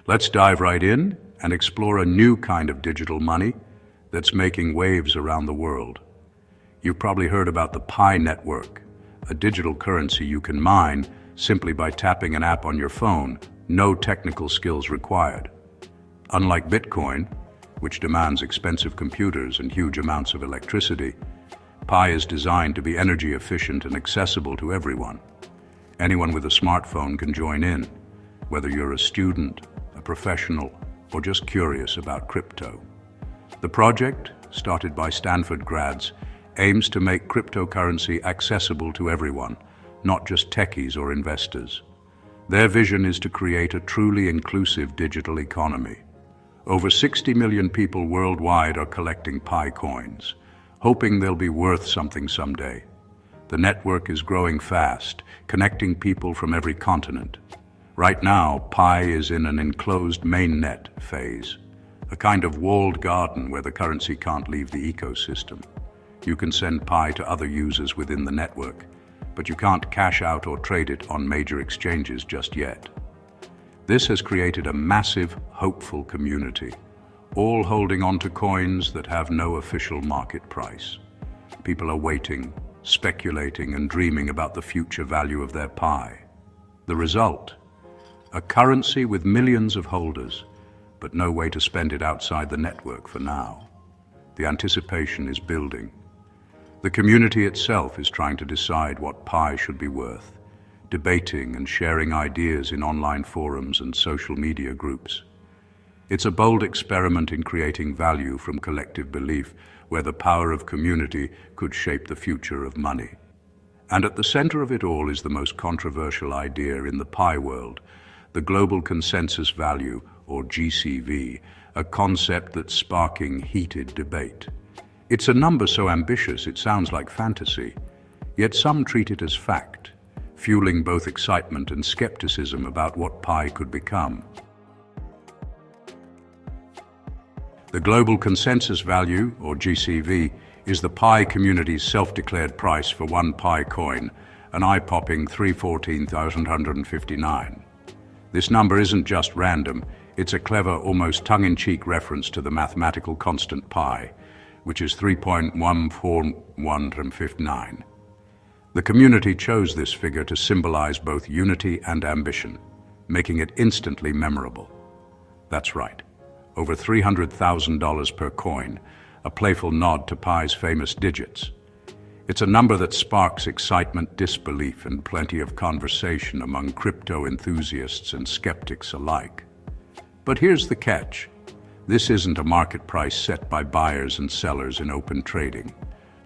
Let's dive right in and explore a new kind of digital money that's making waves around the world. You've probably heard about the Pi network, a digital currency you can mine simply by tapping an app on your phone, no technical skills required. Unlike Bitcoin, which demands expensive computers and huge amounts of electricity, Pi is designed to be energy efficient and accessible to everyone. Anyone with a smartphone can join in, whether you're a student, a professional, or just curious about crypto. The project, started by Stanford grads, aims to make cryptocurrency accessible to everyone, not just techies or investors. Their vision is to create a truly inclusive digital economy. Over 60 million people worldwide are collecting Pi coins, hoping they'll be worth something someday. The network is growing fast, connecting people from every continent. Right now, Pi is in an enclosed mainnet phase, a kind of walled garden where the currency can't leave the ecosystem. You can send Pi to other users within the network, but you can't cash out or trade it on major exchanges just yet. This has created a massive, hopeful community, all holding on to coins that have no official market price. People are waiting, speculating, and dreaming about the future value of their Pi. The result? A currency with millions of holders, but no way to spend it outside the network for now. The anticipation is building. The community itself is trying to decide what Pi should be worth, debating and sharing ideas in online forums and social media groups. It's a bold experiment in creating value from collective belief, where the power of community could shape the future of money. And at the center of it all is the most controversial idea in the Pi world, the global consensus value, or GCV, a concept that's sparking heated debate. It's a number so ambitious it sounds like fantasy, yet some treat it as fact, fueling both excitement and skepticism about what Pi could become. The global consensus value, or GCV, is the Pi community's self-declared price for one Pi coin, an eye-popping 314,159. This number isn't just random, it's a clever, almost tongue-in-cheek reference to the mathematical constant Pi, which is 3.14159. The community chose this figure to symbolize both unity and ambition, making it instantly memorable. That's right. Over $300,000 per coin, a playful nod to Pi's famous digits. It's a number that sparks excitement, disbelief, and plenty of conversation among crypto enthusiasts and skeptics alike. But here's the catch. This isn't a market price set by buyers and sellers in open trading.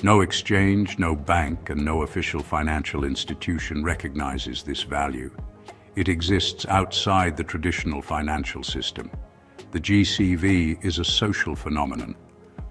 No exchange, no bank, and no official financial institution recognizes this value. It exists outside the traditional financial system. The GCV is a social phenomenon,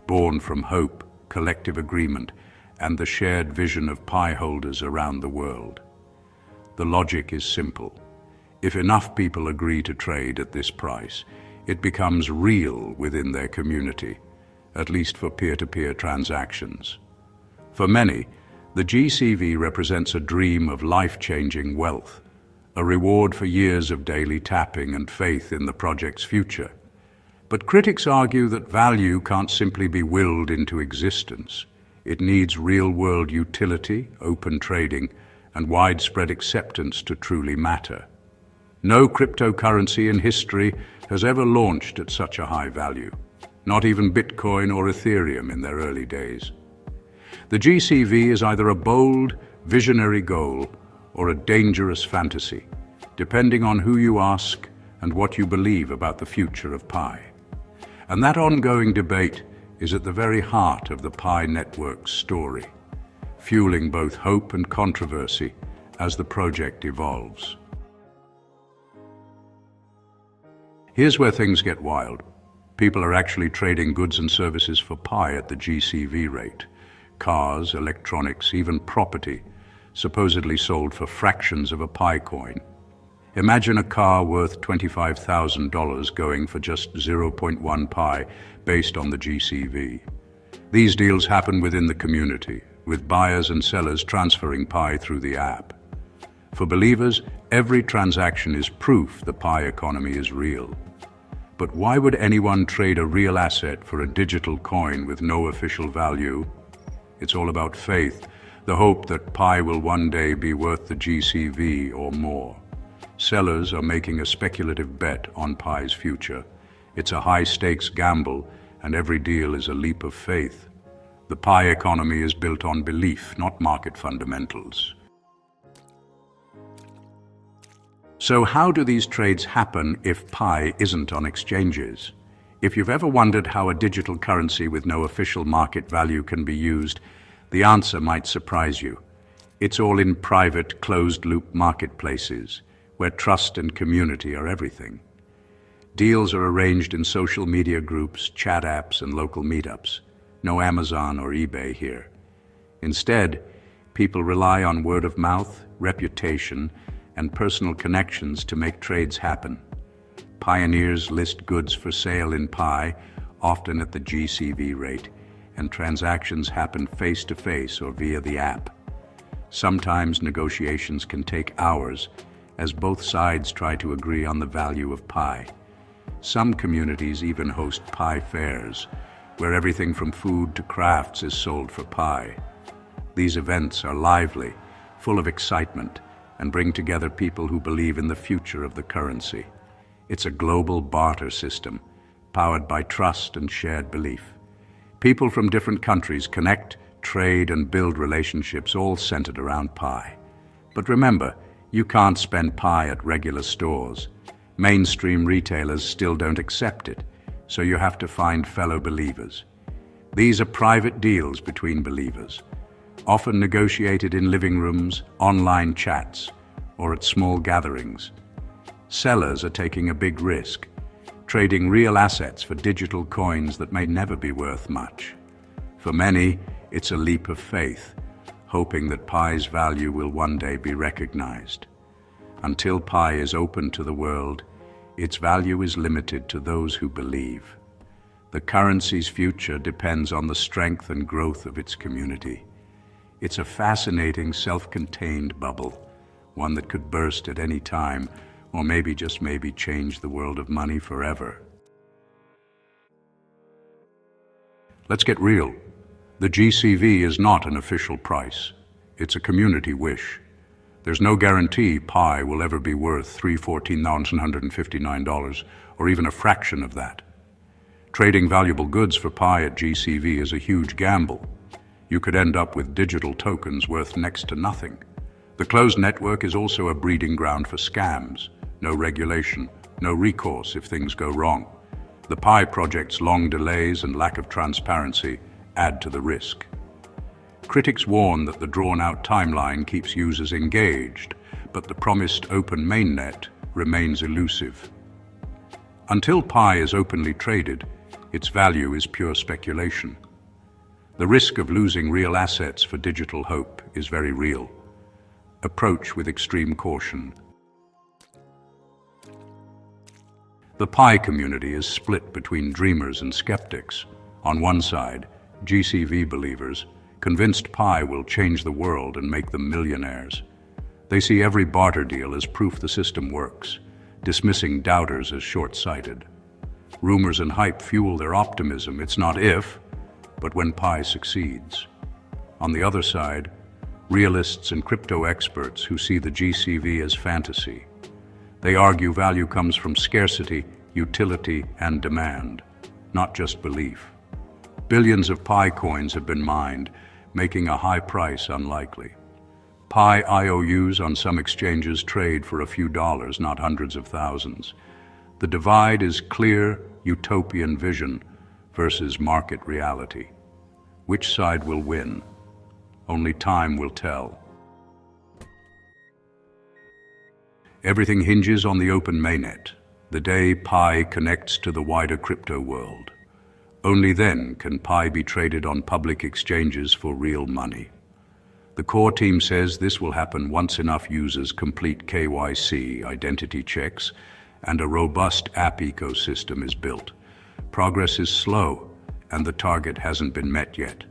born from hope, collective agreement, and the shared vision of Pi holders around the world. The logic is simple. If enough people agree to trade at this price, it becomes real within their community, at least for peer-to-peer transactions. For many, the GCV represents a dream of life-changing wealth, a reward for years of daily tapping and faith in the project's future. But critics argue that value can't simply be willed into existence. It needs real-world utility, open trading, and widespread acceptance to truly matter. No cryptocurrency in history has ever launched at such a high value, not even Bitcoin or Ethereum in their early days. The GCV is either a bold, visionary goal or a dangerous fantasy, depending on who you ask and what you believe about the future of Pi. And that ongoing debate is at the very heart of the Pi network's story, fueling both hope and controversy as the project evolves. Here's where things get wild. People are actually trading goods and services for Pi at the GCV rate. Cars, electronics, even property, supposedly sold for fractions of a Pi coin. Imagine a car worth $25,000 going for just 0.1 Pi based on the GCV. These deals happen within the community, with buyers and sellers transferring Pi through the app. For believers, every transaction is proof the Pi economy is real. But why would anyone trade a real asset for a digital coin with no official value? It's all about faith, the hope that Pi will one day be worth the GCV or more. Sellers are making a speculative bet on Pi's future. It's a high-stakes gamble, and every deal is a leap of faith. The Pi economy is built on belief, not market fundamentals. So how do these trades happen if Pi isn't on exchanges? If you've ever wondered how a digital currency with no official market value can be used, the answer might surprise you. It's all in private, closed-loop marketplaces, where trust and community are everything. Deals are arranged in social media groups, chat apps, and local meetups. No Amazon or eBay here. Instead, people rely on word of mouth, reputation, and personal connections to make trades happen. Pioneers list goods for sale in Pi, often at the GCV rate, and transactions happen face-to-face or via the app. Sometimes negotiations can take hours, as both sides try to agree on the value of Pi. Some communities even host Pi fairs, where everything from food to crafts is sold for Pi. These events are lively, full of excitement, and bring together people who believe in the future of the currency. It's a global barter system, powered by trust and shared belief. People from different countries connect, trade, and build relationships all centered around Pi. But remember, you can't spend Pi at regular stores. Mainstream retailers still don't accept it, so you have to find fellow believers. These are private deals between believers, often negotiated in living rooms, online chats, or at small gatherings. Sellers are taking a big risk, trading real assets for digital coins that may never be worth much. For many, it's a leap of faith, hoping that Pi's value will one day be recognized. Until Pi is open to the world, its value is limited to those who believe. The currency's future depends on the strength and growth of its community. It's a fascinating, self-contained bubble, one that could burst at any time, or maybe, just maybe, change the world of money forever. Let's get real. The GCV is not an official price. It's a community wish. There's no guarantee Pi will ever be worth $14,159, or even a fraction of that. Trading valuable goods for Pi at GCV is a huge gamble. You could end up with digital tokens worth next to nothing. The closed network is also a breeding ground for scams. No regulation, no recourse if things go wrong. The Pi project's long delays and lack of transparency add to the risk. Critics warn that the drawn-out timeline keeps users engaged, but the promised open mainnet remains elusive. Until Pi is openly traded, its value is pure speculation. The risk of losing real assets for digital hope is very real. Approach with extreme caution. The Pi community is split between dreamers and skeptics. On one side, GCV believers, convinced Pi will change the world and make them millionaires. They see every barter deal as proof the system works, dismissing doubters as short-sighted. Rumors and hype fuel their optimism. It's not if, but when Pi succeeds. On the other side, realists and crypto experts who see the GCV as fantasy. They argue value comes from scarcity, utility, and demand, not just belief. Billions of Pi coins have been mined, making a high price unlikely. Pi IOUs on some exchanges trade for a few dollars, not hundreds of thousands. The divide is clear utopian vision versus market reality. Which side will win? Only time will tell. Everything hinges on the open mainnet, the day Pi connects to the wider crypto world. Only then can Pi be traded on public exchanges for real money. The core team says this will happen once enough users complete KYC, identity checks, and a robust app ecosystem is built. Progress is slow, and the target hasn't been met yet.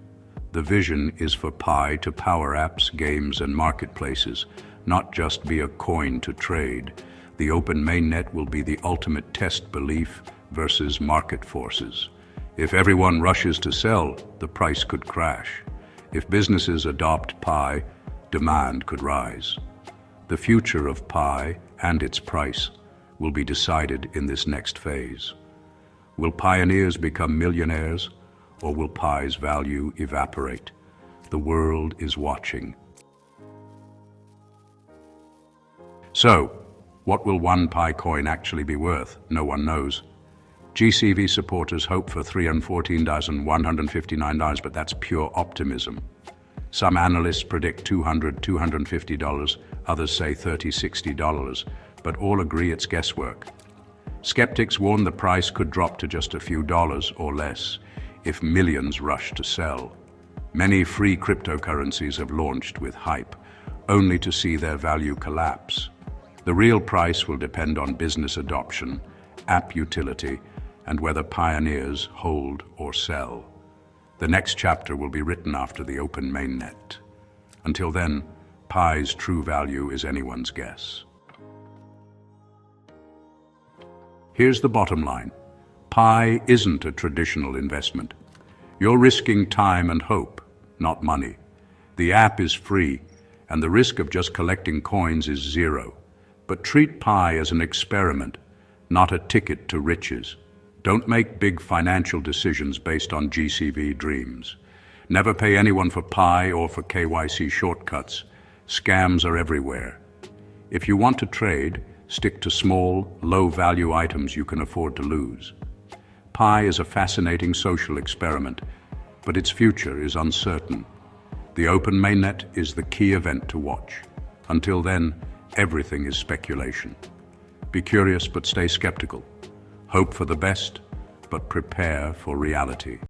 The vision is for Pi to power apps, games, and marketplaces, not just be a coin to trade. The open mainnet will be the ultimate test belief, versus market forces. If everyone rushes to sell, the price could crash. If businesses adopt Pi, demand could rise. The future of Pi and its price will be decided in this next phase. Will pioneers become millionaires, or will Pi's value evaporate? The world is watching. So, what will one Pi coin actually be worth? No one knows. GCV supporters hope for $314,159, but that's pure optimism. Some analysts predict $200, $250, others say $30, $60, but all agree it's guesswork. Skeptics warn the price could drop to just a few dollars or less if millions rush to sell. Many free cryptocurrencies have launched with hype, only to see their value collapse. The real price will depend on business adoption, app utility, and whether pioneers hold or sell. The next chapter will be written after the open mainnet. Until then, Pi's true value is anyone's guess. Here's the bottom line. Pi isn't a traditional investment. You're risking time and hope, not money. The app is free, and the risk of just collecting coins is zero. But treat Pi as an experiment, not a ticket to riches. Don't make big financial decisions based on GCV dreams. Never pay anyone for Pi or for KYC shortcuts. Scams are everywhere. If you want to trade, stick to small, low-value items you can afford to lose. Pi is a fascinating social experiment, but its future is uncertain. The open mainnet is the key event to watch. Until then, everything is speculation. Be curious but stay skeptical. Hope for the best, but prepare for reality.